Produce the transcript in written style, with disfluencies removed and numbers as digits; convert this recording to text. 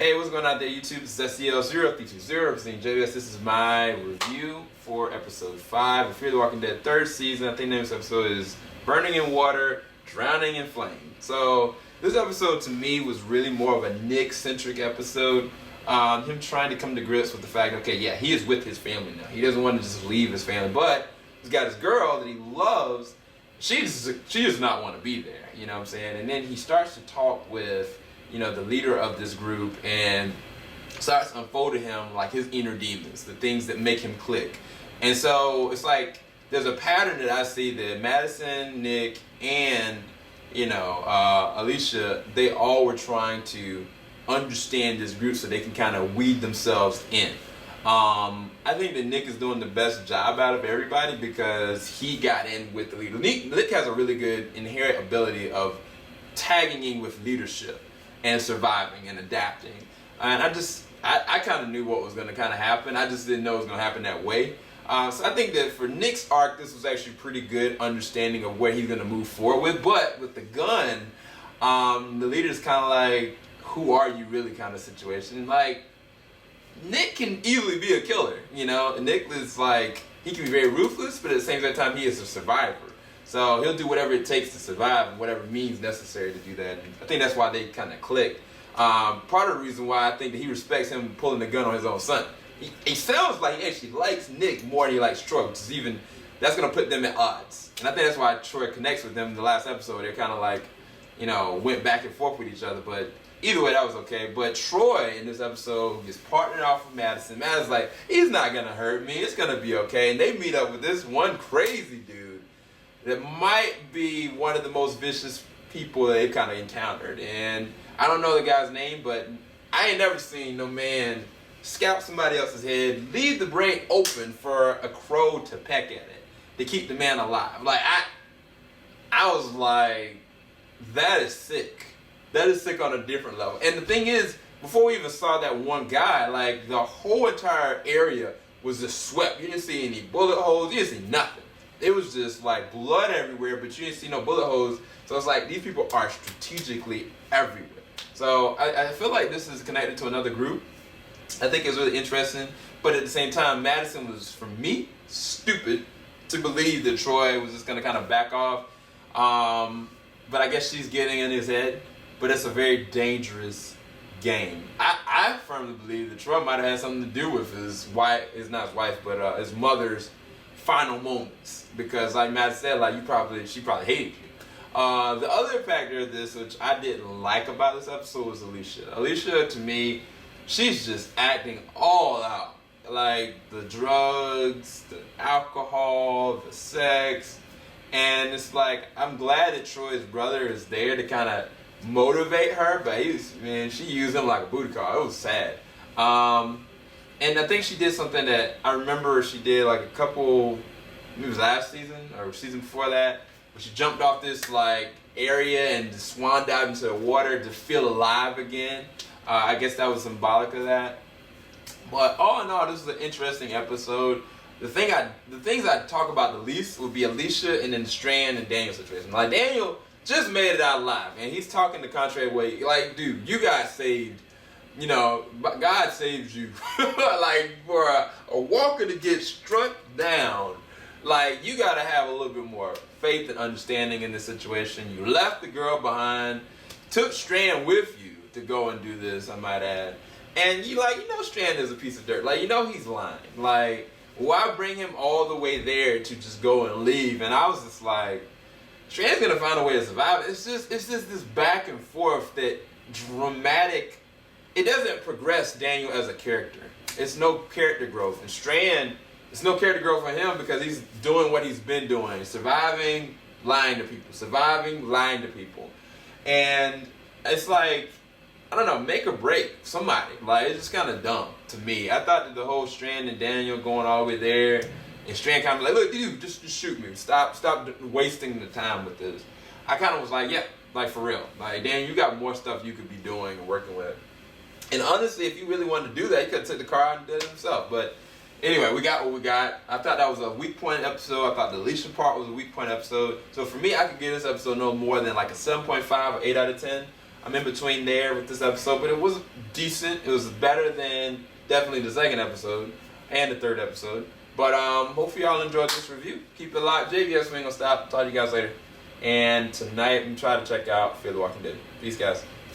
Hey, what's going on there, YouTube? This is SCL0320 representing JBS. This is my review for episode 5 of Fear the Walking Dead 3rd season. I think the next episode is Burning in Water, Drowning in Flame. So this episode to me was really more of a Nick-centric episode. Him trying to come to grips with the fact, okay, yeah, he is with his family now. He doesn't want to just leave his family, but he's got his girl that he loves. She does not want to be there, you know what I'm saying? And then he starts to talk with, you know, the leader of this group and starts unfolding him like his inner demons, the things that make him click. And so it's like there's a pattern that I see that Madison, Nick, and Alicia, they all were trying to understand this group so they can kind of weed themselves in. I think that Nick is doing the best job out of everybody because he got in with the leader. Nick has a really good inherent ability of tagging in with leadership and surviving and adapting. And I kind of knew what was going to kind of happen. I just didn't know it was going to happen that way. So I think that for Nick's arc, this was actually pretty good understanding of where he's going to move forward with. But with the gun, the leader's kind of like, who are you really kind of situation. Like, Nick can easily be a killer, you know? Nick is like, he can be very ruthless, but at the same time, he is a survivor. So he'll do whatever it takes to survive and whatever means necessary to do that. And I think that's why they kind of clicked. Part of the reason why I think that he respects him pulling the gun on his own son. He sounds like he actually likes Nick more than he likes Troy, which is even, that's going to put them at odds. And I think that's why Troy connects with them in the last episode. They're kind of like, you know, went back and forth with each other. But either way, that was okay. But Troy in this episode is partnered off with Madison. Madison's like, he's not going to hurt me. It's going to be okay. And they meet up with this one crazy dude that might be one of the most vicious people they've kind of encountered. And I don't know the guy's name, but I ain't never seen no man scalp somebody else's head, leave the brain open for a crow to peck at it, to keep the man alive. Like, I was like, that is sick. That is sick on a different level. And the thing is, before we even saw that one guy, like, the whole entire area was just swept. You didn't see any bullet holes. You didn't see nothing. It was just like blood everywhere, but you didn't see no bullet holes. So it's like these people are strategically everywhere. So I feel like this is connected to another group. I think it's really interesting. But at the same time, Madison was, for me, stupid to believe that Troy was just going to kind of back off. But I guess she's getting in his head. But it's a very dangerous game. I firmly believe that Troy might have had something to do with his wife, not his wife, but his mother's final moments. Because like Matt said, like she probably hated you. The other factor of this, which I didn't like about this episode, was Alicia. Alicia, to me, she's just acting all out. Like the drugs, the alcohol, the sex. And it's like, I'm glad that Troy's brother is there to kind of motivate her, but she used him like a booty call. It was sad. And I think she did something that I remember she did like a couple, maybe it was last season or season before that, where she jumped off this like area and swan dived into the water to feel alive again. I guess that was symbolic of that. But all in all, this is an interesting episode. The things I talk about the least would be Alicia and then Strand and Daniel situation. Like, Daniel just made it out alive, and he's talking the contrary way. Like, dude, you got saved. You know, God saves you. Like, for a walker to get struck down, like, you got to have a little bit more faith and understanding in this situation. You left the girl behind, took Strand with you to go and do this, I might add. And Strand is a piece of dirt. Like, he's lying. Like, why bring him all the way there to just go and leave? And I was just like, Strand's going to find a way to survive. It's just this back and forth that dramatic. It doesn't progress Daniel as a character. It's no character growth. And Strand, it's no character growth for him because he's doing what he's been doing. Surviving, lying to people. Surviving, lying to people. And it's like, I don't know, make or break somebody. Like, it's just kind of dumb to me. I thought that the whole Strand and Daniel going all the way there, and Strand kind of like, look, dude, just shoot me. Stop wasting the time with this. I kind of was like, yeah, like for real. Like, Dan, you got more stuff you could be doing and working with. And honestly, if you really wanted to do that, you could have took the car out and did it himself. But anyway, we got what we got. I thought that was a weak point episode. I thought the Alicia part was a weak point episode. So for me, I could give this episode no more than like a 7.5 or 8 out of 10. I'm in between there with this episode, but it was decent. It was better than definitely the second episode and the third episode. But hopefully y'all enjoyed this review. Keep it locked. JVS, we ain't gonna stop. Talk to you guys later. And tonight, I'm trying to check out Fear the Walking Dead. Peace, guys.